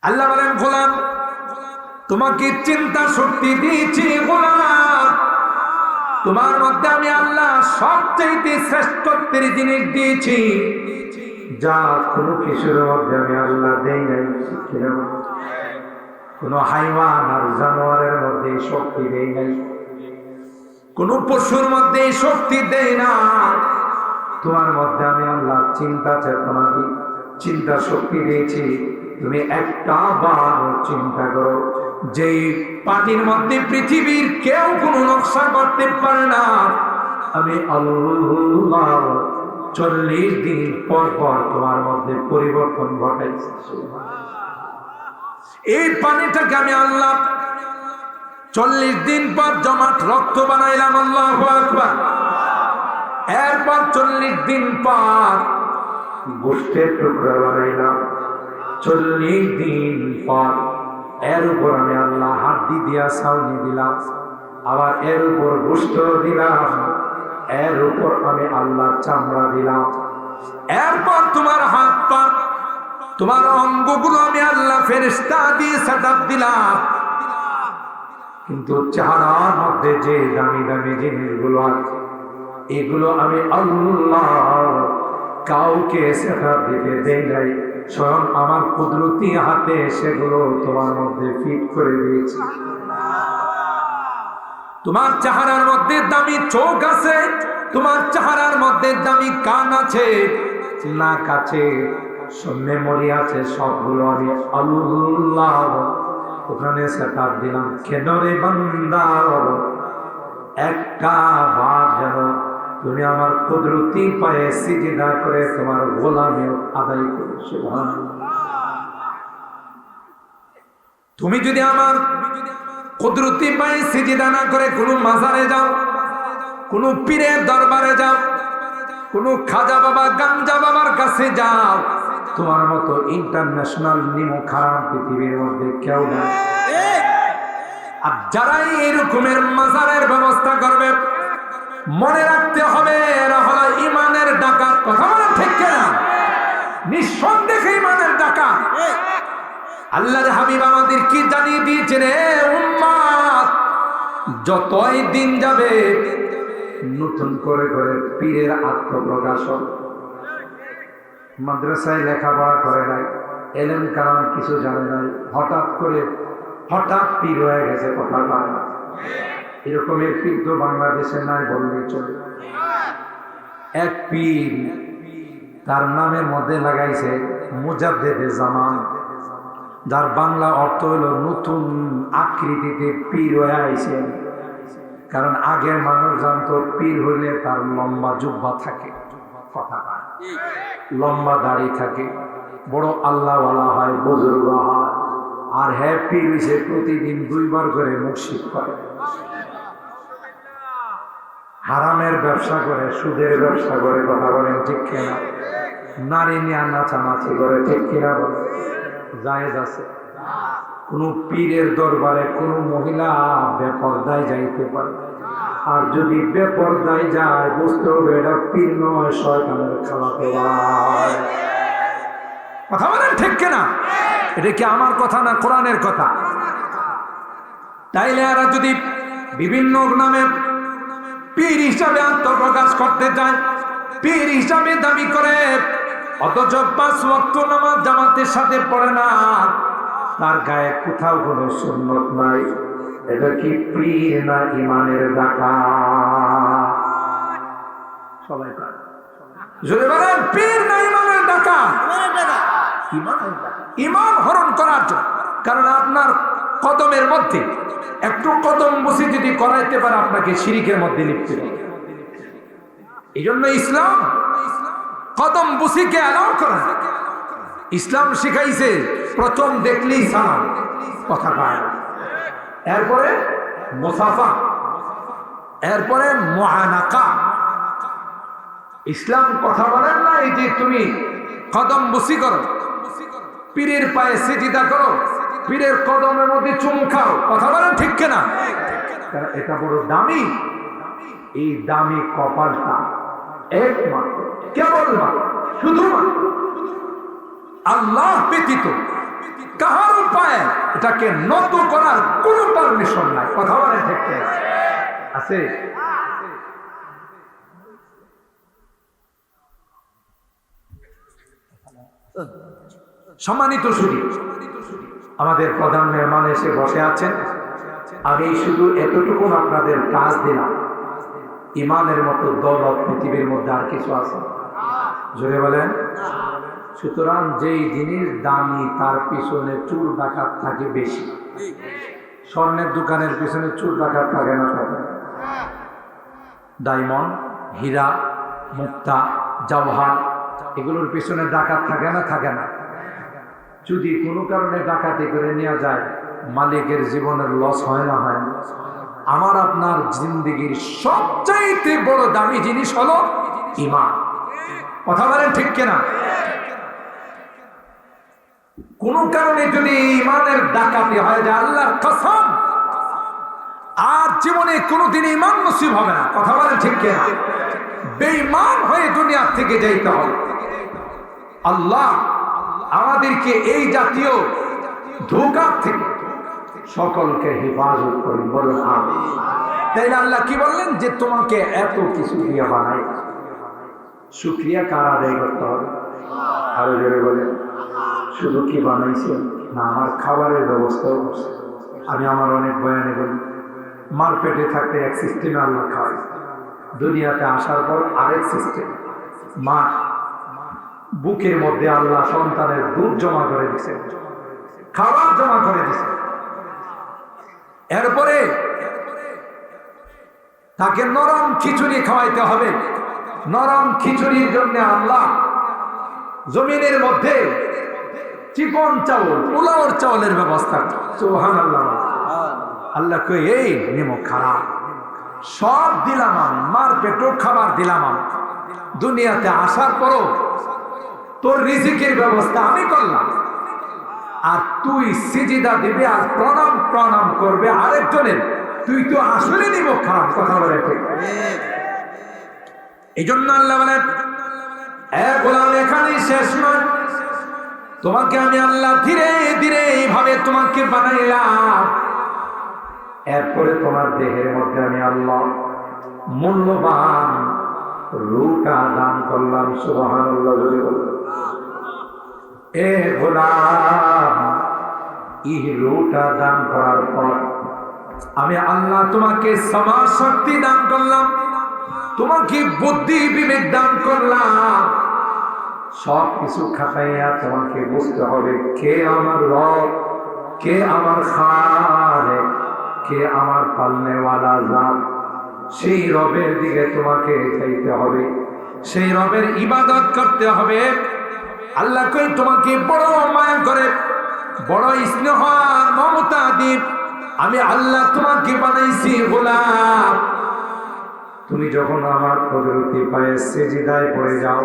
আল্লাহ বলেন, গোলাম তোমাকে চিন্তা শক্তি দিয়েছি গোলাম, তোমার মধ্যে আমি আল্লাহ সবচেয়ে শ্রেষ্ঠত্বের জিনিস দিয়েছি, যা কোনো কিছুর মধ্যে আমি আল্লাহ দেই নাই। কোন হাইওয়ান আর জানোয়ারের মধ্যে শক্তি দেই নাই, কোন পশুর মধ্যে শক্তি দেই না। তোমার মধ্যে আমি আল্লাহ চিন্তা চেতনা দিই, চিন্তা শক্তি দিয়েছি। তুমি একটা বার চিন্তা করো, যেই পানির মধ্যে পৃথিবীর কেউ কোনো নকশা করতে পারে না, আমি আল্লাহ 40 দিন পর পর তোমার মধ্যে পরিবর্তন ঘটাইছি। এই পানিটাকে আমি আল্লাহ 40 দিন পর জমাট রক্ত বানাইলাম, আল্লাহু আকবার। এরপর 40 দিন পর গোশতের টুকরা বানাইলাম, 40 দিন পর এর উপর আমি আল্লাহ হাড্ডি দিয়া ছাউনি দিলাম, আবার এর উপর গোশত দিলাম, এর উপর আমি আল্লাহ চামড়া দিলাম। এরপর তোমার হাত পা তোমার অঙ্গগুলো আমি আল্লাহ ফেরেশতা দিয়ে সেটআপ দিলাম। কিন্তু চেহারার মধ্যে যে দামি দামি জিনিসগুলো আছে, এগুলো আমি আল্লাহ কাউকে সেটআপ দিতে দেই নাই, স্বয়ং আমার কুদরতি হাতে সেগুলো তোমার মধ্যে ফিট করে দিয়েছি। তোমার চেহারার মধ্যে দামি চোখ আছে, তোমার চেহারার মধ্যে দামি কান আছে, নাক আছে, মেমোরি আছে, সবগুলো আমি আল্লাহ ওখানে সেটআপ দিলাম। কেন রে বান্দা, একটা বার যেন তুমি আমার কুদরতি পায়ে সিজদা করে তোমার গোলামি আদায় করো। সুবহানাল্লাহ। তুমি যদি আমার কুদরতি পায়ে সিজদা না করে কোনো মাজারে যাও, কোনো পীরের দরবারে যাও, কোনো খাজা বাবা গাঞ্জা বাবার কাছে যাও, তোমার মতো ইন্টারন্যাশনাল নিমো খারাপ পৃথিবীর মধ্যে কেউ না। আর যারাই এরকমের মাজারের ব্যবস্থা করবে, মনে রাখতে হবে এরা হলো ইমানের ডাকাত। কথা বলেন ঠিক কিনা? নিঃসন্দেহে ইমানের ডাকাত। আল্লাহর হাবিব আমাদের কি জানিয়ে দিয়েছেন, রে উম্মত, যতই দিন যাবে নতুন করে করে পীরের আত্মপ্রকাশন। মাদ্রাসায় লেখাপড়া করে নাই, এলেম কারণ কিছু জানে নাই, হঠাৎ পীর হয়ে গেছে, কথা বলে না। এরকমের পীর তো বাংলাদেশে নাই বললেই চলে। এক পীর তার নামের মধ্যে লাগাইছে মুজাদ্দেদে জামান, যার বাংলা অর্থ হলো নতুন আকৃতিতে পীর হয়ে আইছে। কারণ আগের মানুষ জানতো পীর হইলে তার লম্বা জুব্বা থাকে, কথা পায়, লম্বা দাড়ি থাকে, বড় আল্লাহওয়ালা হয়, বুজুর্গ হয়। আর হ্যাঁ, পীর হইছে প্রতিদিন 2 বার করে মুশরিক করে, হারামের ব্যবসা করে, সুদের ব্যবসা করে। কথা বলেন ঠিক কিনা? নারী নিয়ে নাচানাচি করে, ঠিক কিনা বলে? জায়েজ আছে? কোন পীরের দরবারে কোন মহিলা বেপরদায় যাইতে পারে, আর যদি বেপরদায় যায় বুঝতে হবে এটা পীর নয়, শয়তানের খালাতো ভাই। কথা বলেন ঠিক কিনা? এটা কি আমার কথা না কোরআনের কথা? তাইলে এরা যদি বিভিন্ন নামে পীর হিসাবে আত্মপ্রকাশ করতে চায়, পীর হিসাবে দাবি করে, অথচ 5 ওয়াক্ত নামাজ জামাতের সাথে পড়ে না, তার গায়ে কোথাও কোনো সুন্নত নাই, এটা কি পীর না ইমানের ডাকাত? সবাই পারে যদি বলেন পীর না ইমানের ডাকাত? ইমান হরণ করার জন্য। কারণ আপনার কদমের মধ্যে একটু কদম বসে যদি করাইতে পারে, আপনাকে শিরিকের মধ্যে লিপ্ত হবে। এই জন্য ইসলাম কদম বসিকে অ্যালাউ করে। ইসলাম শিখাইছে প্রথম দেখলেই সালাম, কথা পায়, এরপরে মুসাফা, এরপরে মুআনাকা। ইসলাম কথা বলেন না এই যে তুমি কদম বসি করো, পীরের পায়ে সিজদা করো, পীরের কদমের মধ্যে চুমু খাও। কথা বলেন ঠিক কিনা? এটা বড় দামি। এই দামি কপালটা একমাত্র, কেবলমাত্র, শুধুমাত্র আল্লাহ ব্যতীত কাহার উপায় এটাকে নত করার কোনো পারমিশন নাই। কথা বলে ঠিক আছে? সম্মানিত সুধী, আমাদের প্রধান মেহমান এসে বসে আছেন। আমি শুধু এতটুকু আপনাদের কাজ দিলাম, ইমানের মতো দৌলত পৃথিবীর মধ্যে আর কিছু আছে? জোরে বলেন। সুতরাং যেই জিনিস দামি তার পিছনে চুল ডাকাত থাকে বেশি। স্বর্ণের দোকানের পিছনে চুল ডাকাত থাকে না? ডায়মন্ড, হীরা, মুক্তা, জওহার এগুলোর পিছনে ডাকাত থাকে না? থাকে না? যদি কোনো কারণে ডাকাতি করে নেওয়া যায়, মালিকের জীবনের লস হয় না? হয় না? আমার আপনার জিন্দেগির সবচাইতে বড় দামি জিনিস হলো ঈমান। কথা বলেন ঠিক কিনা? কোন কারণে যদি ঈমানের ডাকাতি হয় যায়, আল্লাহর কসম আর জীবনে কোনোদিন ঈমান নসিব হবে না। কথা বলেন ঠিক কিনা? বেঈমান হয়ে দুনিয়া থেকে যাইতে হবে। আল্লাহ আমাদেরকে এই জাতীয় ধোঁকা থেকে সকলকে হেফাজত করেন, বলুন আমিন। তাই আল্লাহ কি বললেন? যে তোমাকে এত কিছু দিয়ে বানাই, শুকরিয়া কার আদায় করতে হবে? আরো জোরে বলেন। শুধু কি বানাইছে না, আমার খাবারের ব্যবস্থাও করছে। আমি আমার অনেক বয়ানে বলি, মার পেটে থাকতে এক সিস্টেমে আল্লাহ খাওয়াই, দুনিয়াতে আসার পর আরেক সিস্টেম। মা বুকের মধ্যে আল্লাহ সন্তানের দুধ জমা করে দিছে, খাবার জমা করে দিছে। এরপরে তাকে নরম খিচুড়ি খাওয়াইতে হবে। নরম খিচুড়ির জন্য আল্লাহ জমিনের মধ্যে চিকন চাউল, পোলাওর চাউলের ব্যবস্থা। সুবহানাল্লাহ। আল্লাহ কই এই নিমো খারাপ, সব দিলাম আমি, মার পেটও খাবার দিলাম আমি, দুনিয়াতে আসার পরও তোর রিজিকের ব্যবস্থা আমি করলাম, আর তুই সিজদা দিবি আর প্রণাম প্রণাম করবে আরেকজনের, তুই তো আসলে নিমো খারাপ। কথা বলে ঠিক। এই জন্য আল্লাহ বলেন, এ গোলাম এখানেই শেষ নয়, তোমাকে আমি আল্লাহ ধীরে ধীরে এইভাবে তোমাকে বানাইলাম। এরপরে তোমার দেহের মধ্যে আমি আল্লাহ মূল্যবান রূহটা দান করলাম। সুবহানাল্লাহ। এ গোলাম, এই রূহটা দান করার পর আমি আল্লাহ তোমাকে সমাজ শক্তি দান করলাম, তোমাকে বুদ্ধি বিবেক দান করলাম। সব কিছু খাটাইয়া তোমাকে বুঝতে হবে কে আমার রব, কে আমার খালেক, কে আমার পালনেওয়ালা জাত। সেই রবের দিকে তোমাকে যাইতে হবে, সেই রবের ইবাদত করতে হবে। আল্লাহ কই তোমাকে বড় মায়া করে, বড় স্নেহ আর মমতা দিয়ে আমি আল্লাহ তোমাকে বানাইছি গোলাম। তুমি যখন আমার কুদরতি পায়ে সিজদায় পড়ে যাও,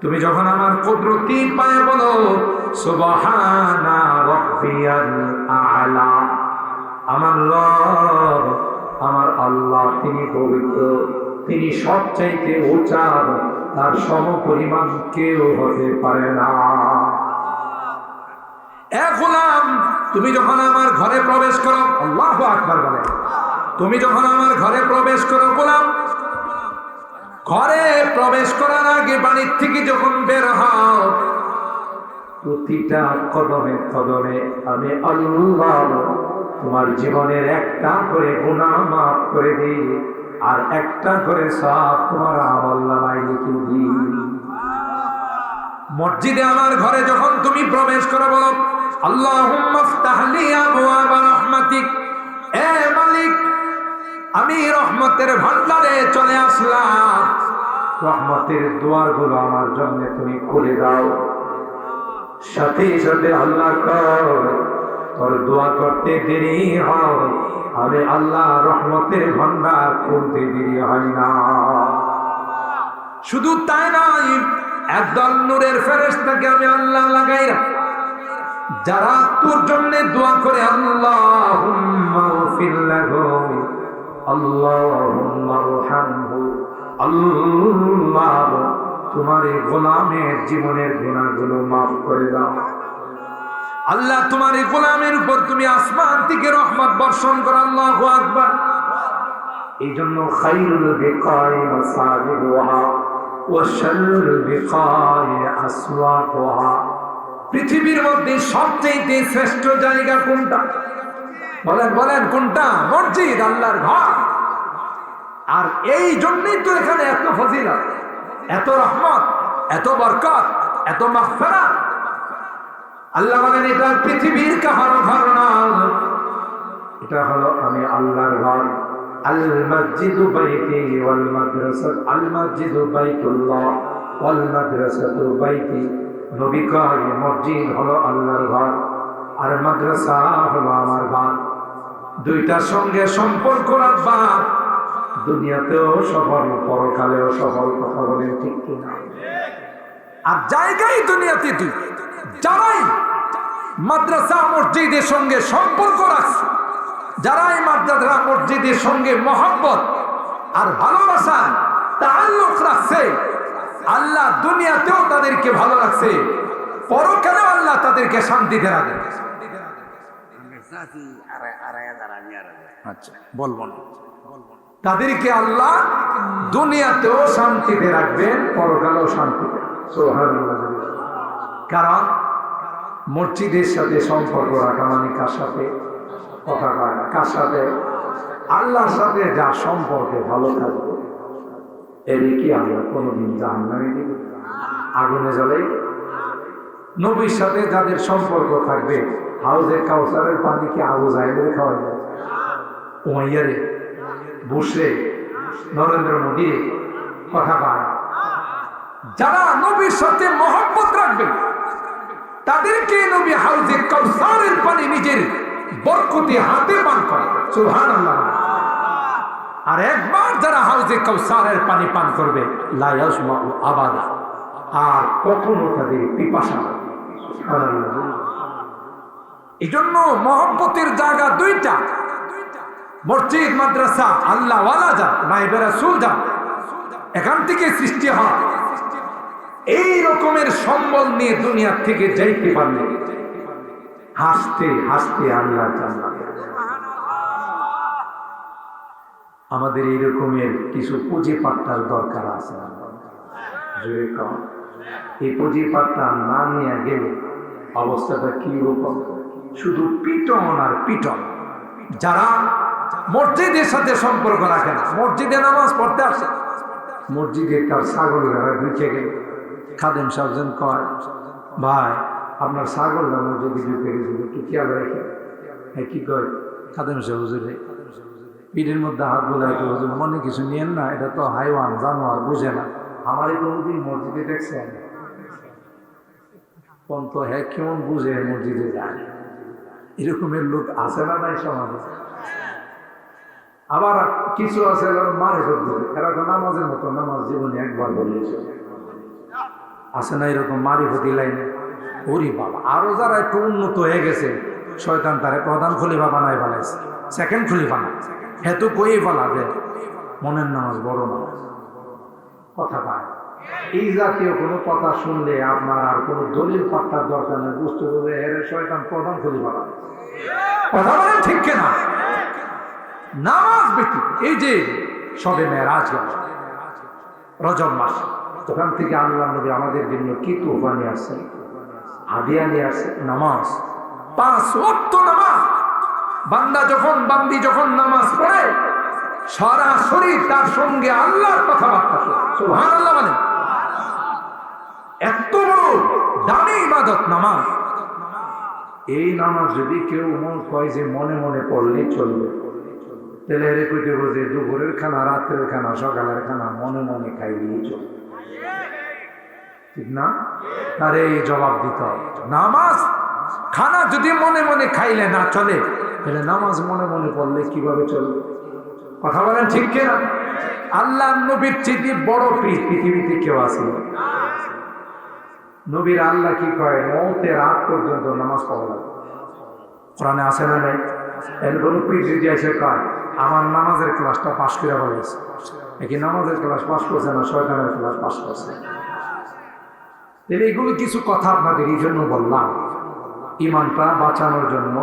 তুমি যখন আমার কুদরতি পায়ে বলো সুবহানা রাব্বিয়াল আ'লা, আমার রব, আমার আল্লাহ তিনি পবিত্র, তিনি সবচাইতে উঁচা, তার সমপরিমাণ কেউ হতে পারে না। এ গোলাম, তুমি যখন আমার ঘরে প্রবেশ করো, আল্লাহু আকবার বলে, তুমি যখন আমার ঘরে প্রবেশ করো গোলাম, ঘরে প্রবেশ করার আগে বাড়ির থেকে যখন বের হও, প্রতিটা কদমে কদমে আমি আল্লাহ তোমার জীবনের একটা করে গুনাহ মাফ করে দিই, আর একটা করে সওয়াব তোমার আমলনামায় লিখে দিই। মসজিদে আমার ঘরে যখন তুমি প্রবেশ করো, বলো আল্লাহুম্মা ইফতাহ লি আবওয়াব রাহমাতিক, এ মালিক আমি রহমতের ভান্ডারে চলে আসলাম, রহমতের দুয়ারগুলো আমার জন্য তুমি খুলে দাও। সাথে সাথে আল্লাহ কয় তোর দোয়া করতে দেরি হয়, আমি আল্লাহ রহমতের ভান্ডার খুলতে দেরি হয় না। শুধু তাই নয়, একদল নূরের ফেরেশতাকে আমি আল্লাহ লাগাইলাম, যারা তোর জন্য দোয়া করে আল্লাহুম্মা গফির লাহু, আল্লাহুম্মা রহমহু, আল্লাহ তোমার এই গোলামের জীবনের গুনাহগুলো মাফ করে দাও। আল্লাহ তোমার এই গোলামের উপর তুমি আসমান থেকে রহমত বর্ষণ করো। আল্লাহু আকবার। এই জন্য খায়রুল বিকাই মাসাজিদুহা ওয়া শাররুল বিকাই আসওয়াকুহা, পৃথিবীর মধ্যে সবচেয়ে শ্রেষ্ঠ জায়গা কোনটা? বলেন বলেন কোনটা? মসজিদ, আল্লাহর ঘর। আর এই জন্যই তো এখানে এত ফজিলত, এত রহমত, এত বরকত, এত মাগফিরাত। আল্লাহ বলেন এটা পৃথিবীর কাহারো ঘর না, এটা হলো আমি আল্লাহর ঘর। আল মসজিদু বাইতি ওয়াল মাদ্রাসা, আল মসজিদু বাইতুল্লাহ ওয়াল মাদ্রাসাতু বাইতি। নবী কয় মসজিদ হলো আল্লাহর ঘর আর মাদ্রাসা হলো আমার ঘর। দুইটার সঙ্গে সম্পর্ক রাখবা, দুনিয়াতেও সফল, পরকালেও সফল। কথা বলেন ঠিক কিনা? আর জায়গায় দুনিয়াতে দুই, যারাই মাদ্রাসা মসজিদের সঙ্গে সম্পর্ক রাখছে, যারাই মাদ্রাসা মসজিদের সঙ্গে মহব্বত আর ভালোবাসা তাআল্লুক রাখছে, আল্লাহ দুনিয়াতেও তাদেরকে ভালো রাখছে, পরকালেও আল্লাহ তাদেরকে শান্তিতে রাখে। আচ্ছা বলবো না, তাদেরকে আল্লাহ দুনিয়াতেও শান্তিতে রাখবেন, পরকালেও শান্তিতে। সুবহানাল্লাহ। কারণ মসজিদের সাথে সম্পর্ক রাখা মানে কার সাথে? কথা কয় না, কার সাথে? আল্লাহর সাথে যার সম্পর্কে ভালো থাকবে, এদিকে আমরা কোনোদিন জাহান্নামে দিব, আগুনে জ্বলে। নবীর সাথে যাদের সম্পর্ক থাকবে, হাউজে কাউসারের পানি কি আবু জাহেলের খাওয়া যায়? উমাইয়ারে, বুশরে, নরেন্দ্র মোদী কথা পায়। যারা নবীর সাথে মহব্বত রাখবে, তাদেরকে নবী হাউজে কাউসারের পানি নিজের বরকতি হাতে পান করে। সুবহানাল্লাহ। আর একবার যারা হাউজে কাউসারের পানি পান করবে, লা ইয়াসমাউ আবাদা, আর কখনো তাদের পিপাসা। এই জন্য মহব্বতের জায়গা দুইটা, মসজিদ, মাদ্রাসা, আল্লাহ ওয়ালা যা, নাইবে রাসূল যা, এখান থেকে সৃষ্টি হয়। এই রকমের সম্বল নিয়ে দুনিয়া থেকে যাইতে পারলে হাসতে হাসতে আল্লাহ জান্নাতে। আমাদের এই রকমের কিছু পুঁজি পাট্টার দরকার আছে। এই পুঁজি পাট্টা না নিয়ে গেলে অবস্থাটা কি রকম? শুধু পিটন আর পিটন। যারা মসজিদের সাথে সম্পর্ক রাখে না, মসজিদে নামাজ পড়তে আসে, মসজিদে তার ছাগল ঘরে ঢুকে গেল, খাদেম সাহেব কয়, ভাই আপনার ছাগলটা মসজিদে ঢুকে গেছিল, একটু খেয়াল রেখে। হ্যাঁ কি কয় খাদেম সাহেব? হুজুরে পিঠের মধ্যে হাত বোলাই, হুজুর মনে কিছু নিয়েন না, এটা তো হাইওয়ান, জানোয়ার, বুঝে না। আমার কোনোদিন মসজিদে দেখছেন? কোন তো হ্যাঁ কেমন বুঝে মসজিদে যায়? এরকমের লোক আছে না নাই সমাজে? আবার কিছু আছে মারে করবে, এরা তো নামাজের মতো নামাজ জীবনে একবার বলিয়েছে, আছে না এরকম মারিফতি লাইনে? ওরে বাবা, আরো যারা একটু উন্নত হয়ে গেছে, শয়তান তারে প্রধান খলিফা বানায় বানাইছে, সেকেন্ড খলিফা না, হেতু কই বলাবে মনের নামাজ বড় নামাজ। কথা পায় এই জাতীয় কোনো কথা শুনলে আপনার আর কোনো দলিল পাত্তার দরকার নেই, বুঝতে হবে এর শয়তান প্রধান খলিফা বানায়। কথা বলেন ঠিক কিনা? নামাজ ব্যতীত এই যে সবে মেরাজ গেল, রজব মাস, ওখান থেকে আল্লাহ নবী আমাদের জন্য কি তোফা নিয়ে আসছে, হাদিয়া নিয়ে আসছে, নামাজ। 5 ওয়াক্ত নামাজ। বান্দি যখন নামাজ পড়ে, সারা শরীর তার সঙ্গে আল্লাহর কথাবার্তা শোনে। সুবহানাল্লাহ। মানে এত বড় দামি ইবাদত নামাজ। এই নামাজ যদি কেউ মন কয় যে মনে মনে পড়লেই চলবে, তাহলে এর কইতে বোঝে দুপুরের খানা, রাত্রের খানা, সকালের খানা মনে মনে খাইলেই চলবে, ঠিক না? তারে এই জবাব দিতে হবে। নামাজ খানা যদি মনে মনে খাইলে না চলে, তাহলে নামাজ মনে মনে পড়লে কিভাবে চলবে? কথা বলেন ঠিক কিনা? আল্লাহ নবীর চেয়ে বড় পীর পৃথিবীতে কেউ আছে? নবীর আল্লাহ কি কয়? মওতের আগ পর্যন্ত নামাজ পড়া লাগবে। কোরআনে আছে না নাই? এর কোনো পীর যদি এসে কয় আমার নামাজের ক্লাসটা পাশ করে বলেছে, নাকি নামাজের ক্লাস পাশ করছে না, শয়তানের ক্লাস পাশ করছে। এগুলো কিছু কথা আপনাদের এই জন্য বললাম, ইমানটা বাঁচানোর জন্য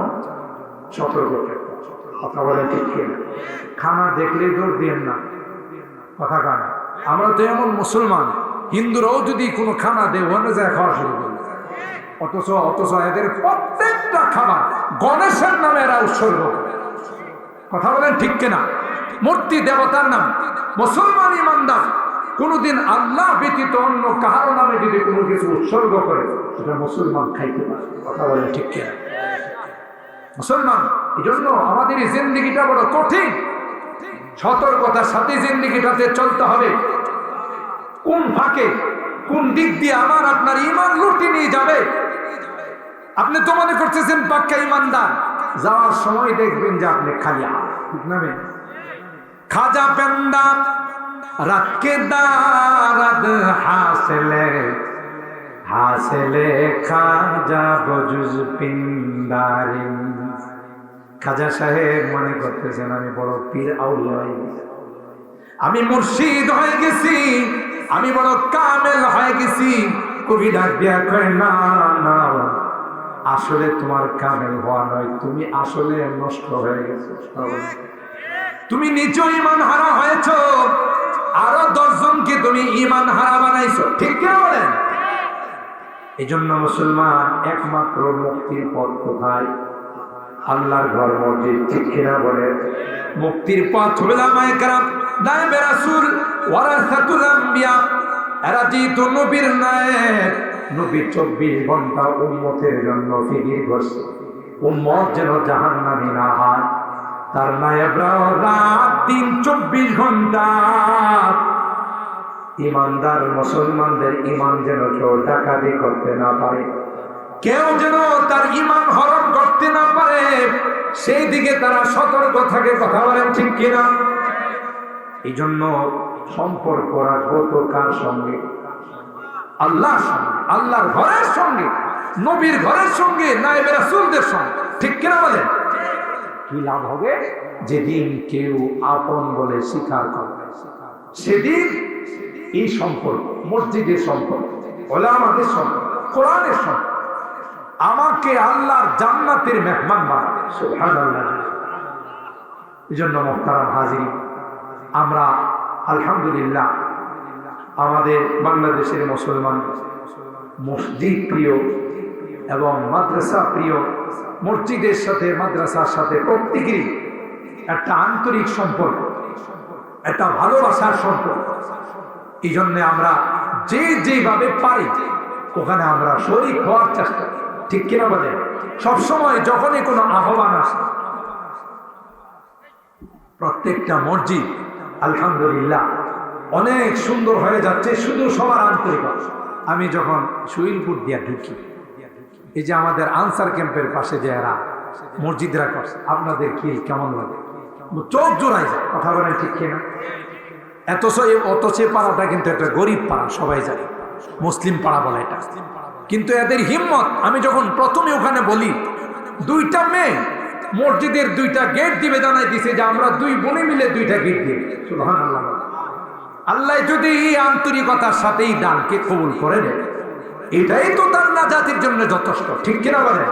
সতর্ক থাকতে। কথা বলে ঠিক কিনা? খানা দেখলেই দৌড় দিয়েন না, কথা কান। আমরা তো এমন মুসলমান, হিন্দুরাও যদি কোনো খানা দেয় ওখানে যায় খাওয়া শুরু করবে। অথচ এদের প্রত্যেকটা খাবার গণেশের নামে এরা উৎসর্গ করে। কথা বলেন ঠিক কিনা? মূর্তি দেবতার নাম। মুসলমান ইমানদার কোনদিন আল্লাহ ব্যতীত অন্য কাহার নামে যদি কোনো কিছু উৎসর্গ করে সেটা মুসলমান খাইতে পারে। কথা বলেন ঠিক কিনা? মুসলমান, এই জন্য আমাদের এই জিন্দেগিটা বড় কঠিন। সতর্কতার সাথে জিন্দেগিটাতে চলতে হবে। কোন ফাঁকে কোন দিক দিয়ে আমার আপনার ইমান লুটে নিয়ে যাবে। আপনি তো মনে করতেছেন পাক্কা ইমানদার, যাওয়ার সময় দেখবেন যে আপনি খালি হাত। ঠিক না? খাজা পেন্দা রাতকে দারাদ হাসলে খাজা বজুজ পিন্দারিন। খাজা সাহেব মনে করতেছেন আমি বড় পীর আউলিয়া হয়ে গেছি, আমি মুর্শিদ হয়ে গেছি, আমি বড় কামেল হয়ে গেছি। কবি ডাক দিয়া কয় না না, আসলে তোমার কামেল হওয়া নয়, তুমি আসলে নষ্ট হয়ে গেছো। তুমি নিজ ইমান হারা হয়েছ, আরো 10 জনকে তুমি ইমান হারা বানাইছো। ঠিক কিনা বলেন? এই জন্য মুসলমান একমাত্র মুক্তির পথ কোথায়? আল্লাহর ঘর মসজিদ। ঠিক কিনা বলেন? মুক্তির পথ উলামায়ে কেরাম, নায়েবে রাসূল, ওয়ারাসাতুল আম্বিয়া, এরা যেহেতু নবীর নায়েব, নবী 24 ঘন্টা উম্মতের জন্য ফিকির করছে উম্মত যেন জাহান্নামী না হয়। তার নায়েবরা রাত দিন 24 ঘন্টা ইমানদার মুসলমানদের ইমান যেন কেউ ডাকাতি করতে না পারে, কেউ যেন তার ইমান হরণ করতে না পারে, সেই দিকে তারা সতর্ক থাকে। কথা বলেন ঠিক কিনা? এই জন্য সম্পর্ক রাখবো তো কার সঙ্গে? আল্লাহর সঙ্গে, আল্লাহর ঘরের সঙ্গে, নবীর ঘরের সঙ্গে, নায়েবে রাসূলদের সঙ্গে। ঠিক কিনা বলেন? কি লাভ হবে? যেদিন কেউ আপন বলে স্বীকার করবে, সেদিন এই সম্পর্ক, মসজিদের সম্পর্ক, ওলামাদের সম্পর্ক, কোরআনের সম্পর্ক আমাকে আল্লাহর জান্নাতের মেহমান বানাবে। সুবহানাল্লাহ। এই জন্য মুহতারাম হাজিরিন, আমরা আলহামদুলিল্লাহ আমাদের বাংলাদেশের মুসলমান মসজিদ প্রিয় এবং মাদ্রাসা প্রিয়। মসজিদের সাথে মাদ্রাসার সাথে প্রত্যেকেরই একটা আন্তরিক সম্পর্ক, একটা ভালোবাসার সম্পর্ক। এই জন্য আমরা যেভাবে পারি ওখানে আমরা শরীক হওয়ার চেষ্টা। ঠিক কিনা বলে? সবসময় যখনই কোনো আহ্বান আসে, প্রত্যেকটা মসজিদ আলহামদুলিল্লাহ অনেক সুন্দর হয়ে যাচ্ছে, শুধু সবার আন্তরিকতা। আমি যখন সুইলপুর দিয়া ঢুকি, এই যে আমাদের আনসার ক্যাম্পের পাশে যে এরা মসজিদরা করছে, আপনাদের কি কেমন লাগে? চোখ জোড়াই যায়। কথা বলেন ঠিক কিনা? অথচ পাড়াটা কিন্তু একটা গরিব পাড়া, সবাই জানে, মুসলিম পাড়া বলে এটা। কিন্তু এদের হিম্মত, আমি যখন প্রথমে ওখানে বলি 2টা মেয়ে মসজিদের 2টা গেট দিবে, জানাই দিছে যে আমরা 2 বোনে মিলে 2টা গেট দিই। সুবহানাল্লাহ। আল্লাহ যদি এই আন্তরিকতার সাথেই দানকে কবুল করে নেয়, এটাই তো তার নাজাতের জন্য যথেষ্ট। ঠিক কিনা বলেন?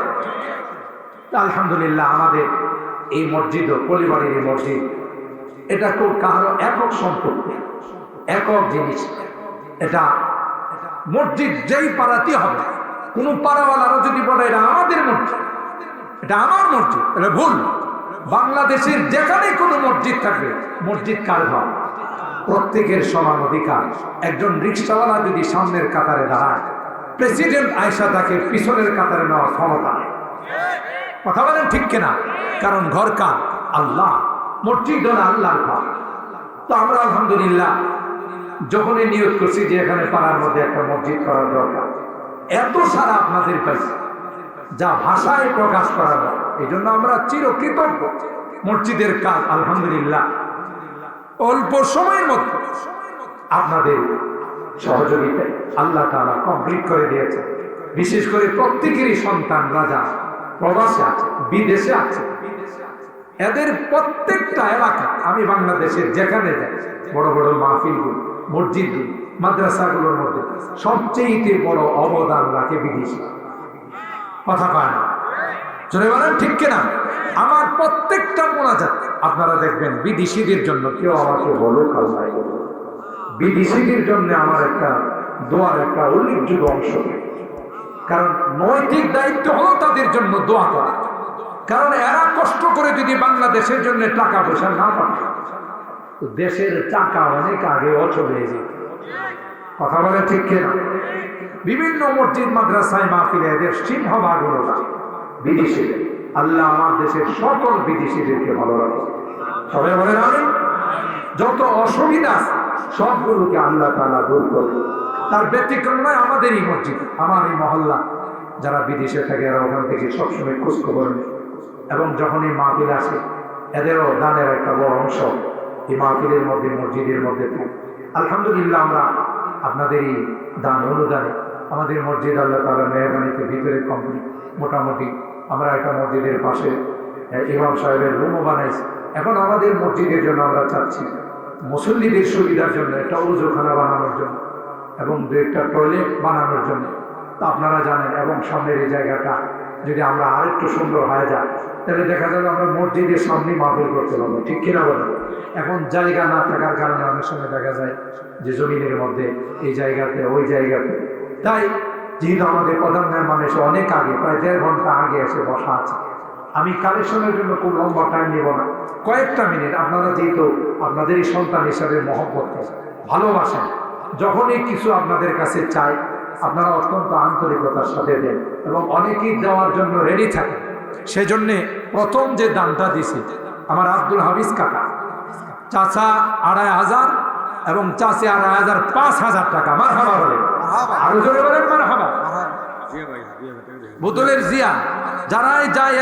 আলহামদুলিল্লাহ আমাদের এই মসজিদ, পরিবারের এই মসজিদ, এটা কেউ কারো একক সম্পত্তি, একক জিনিস। এটা মসজিদ যেই পাড়াতে হবে, কোন পাড়াওয়ালারও যদি বলে এটা আমাদের মসজিদ, এটা আমার মসজিদ, এটা ভুল। বাংলাদেশের যেখানে কোনো মসজিদ থাকবে, মসজিদ কার ঘর, প্রত্যেকের সমান অধিকার। একজন রিক্সাওয়ালা যদি সামনের কাতারে দাঁড়ায়, প্রেসিডেন্ট আয়েশা তাকে পিছনের কাতারে নেওয়ার ক্ষমতা নেই। কথা বলেন ঠিক কিনা? কারণ ঘর কার? আল্লাহ। মসজিদ হলো আল্লাহর ঘর। তো আমরা আলহামদুলিল্লাহ যখনই নিয়োগ করছি যে এখানে পাড়ার মধ্যে একটা মসজিদ করার দরকার, এত সারা আপনাদের পাইছি যা ভাষায় প্রকাশ করা যায়। এই জন্য আমরা চিরকৃতজ্ঞ। মসজিদের কাজ আলহামদুলিল্লাহ অল্প সময়ের মধ্যে আপনাদের সহযোগিতায় আল্লাহ তাআলা কমপ্লিট করে দিয়েছে। বিশেষ করে প্রত্যেকেরই সন্তান রাজা প্রবাসে আছে, বিদেশে আছে। এদের প্রত্যেকটা এলাকা, আমি বাংলাদেশের যেখানে যাই, বড় বড় মাহফিলগুলো, মসজিদগুলো, মাদ্রাসাগুলোর মধ্যে সবচেয়ে বড় অবদান রাখে বিদেশি। কথা কয় না? জোরে বলেন ঠিক কিনা? আমার প্রত্যেকটা মোনাজাত আপনারা দেখবেন বিদেশিদের জন্য, কেউ আমাকে বলুক আল্লাহ, বিদেশিদের জন্য আমার একটা দোয়ার একটা উল্লেখযোগ্য অংশ। কারণ নৈতিক দায়িত্ব হলো তাদের জন্য দোয়া করা। কারণ এরা কষ্ট করে যদি বাংলাদেশের জন্য টাকা পয়সা না পায়, তো দেশের টাকা অনেক আগে চলে যেত। কথা বলে ঠিক কিনা? বিভিন্ন মসজিদ মাদ্রাসায় মাহফিলে এদের সিংহভাগগুলো না বিদেশিদের। আল্লাহ আমার দেশের সকল বিদেশিদেরকে ভালো রাখে। সবাই বলেন আমিন। যত অসুবিধা আছে সবগুলোকে আল্লাহ তাআলা দূর করবে। তার ব্যতিক্রম নয় আমাদের এই মসজিদ, আমার এই মহল্লা, যারা বিদেশে থাকে এরা ওখান থেকে সবসময় খোঁজ খবর নেয়। এবং যখন এই মাহফিল আসে এদেরও দানের একটা বড় অংশ এই মাহফিলের মধ্যে, মসজিদের মধ্যে থাকে। আলহামদুলিল্লাহ আমরা আপনাদের এই দান অনুদানে আমাদের মসজিদ আল্লাহ তাআলার মেহরবানিতে ভিতরে কমপ্লিট। মোটামুটি আমরা একটা মসজিদের পাশে ইমাম সাহেবের রুমও বানাইছি। এখন আমাদের মসজিদের জন্য আমরা চাচ্ছি মুসল্লিদের সুবিধার জন্য একটা ওযুখানা বানানোর জন্য এবং দু একটা টয়লেট বানানোর জন্য। তা আপনারা জানেন, এবং সামনের এই জায়গাটা যদি আমরা আরেকটু সুন্দর হয়ে যায় তাহলে দেখা যাবে আমরা মসজিদের সামনে মাহফিল করতে পারবো। ঠিক কিনা বলেন? এখন জায়গা না থাকার কারণে অনেক সময় দেখা যায় যে জমিনের মধ্যে এই জায়গাতে ওই জায়গাতে। তাই যেহেতু আমাদের প্রধান মেহমান এসে অনেক আগে, প্রায় 1.5 ঘন্টা আগে এসে বসা আছে, আমি কালেকশনের জন্য খুব লম্বা টাইম নেব না, কয়েকটা মিনিট। আপনারা যেহেতু আপনাদের এই সন্তান হিসাবে মহব্বত করেন, ভালোবাসেন, যখনই কিছু আপনাদের কাছে চাই আপনারা অত্যন্ত আন্তরিকতার সাথে দেন এবং অনেকেই দেওয়ার জন্য রেডি থাকেন। সেজন্যে প্রথম যে দানটা দিছি আমার আব্দুল হাফিজ কাকা, চাচা 2500 এবং চাচি 2500, 5000 টাকা। মারহাবা বলেন, আরো জোরে বলেন মারহাবা। বোতলের জিয়া যারাই যায়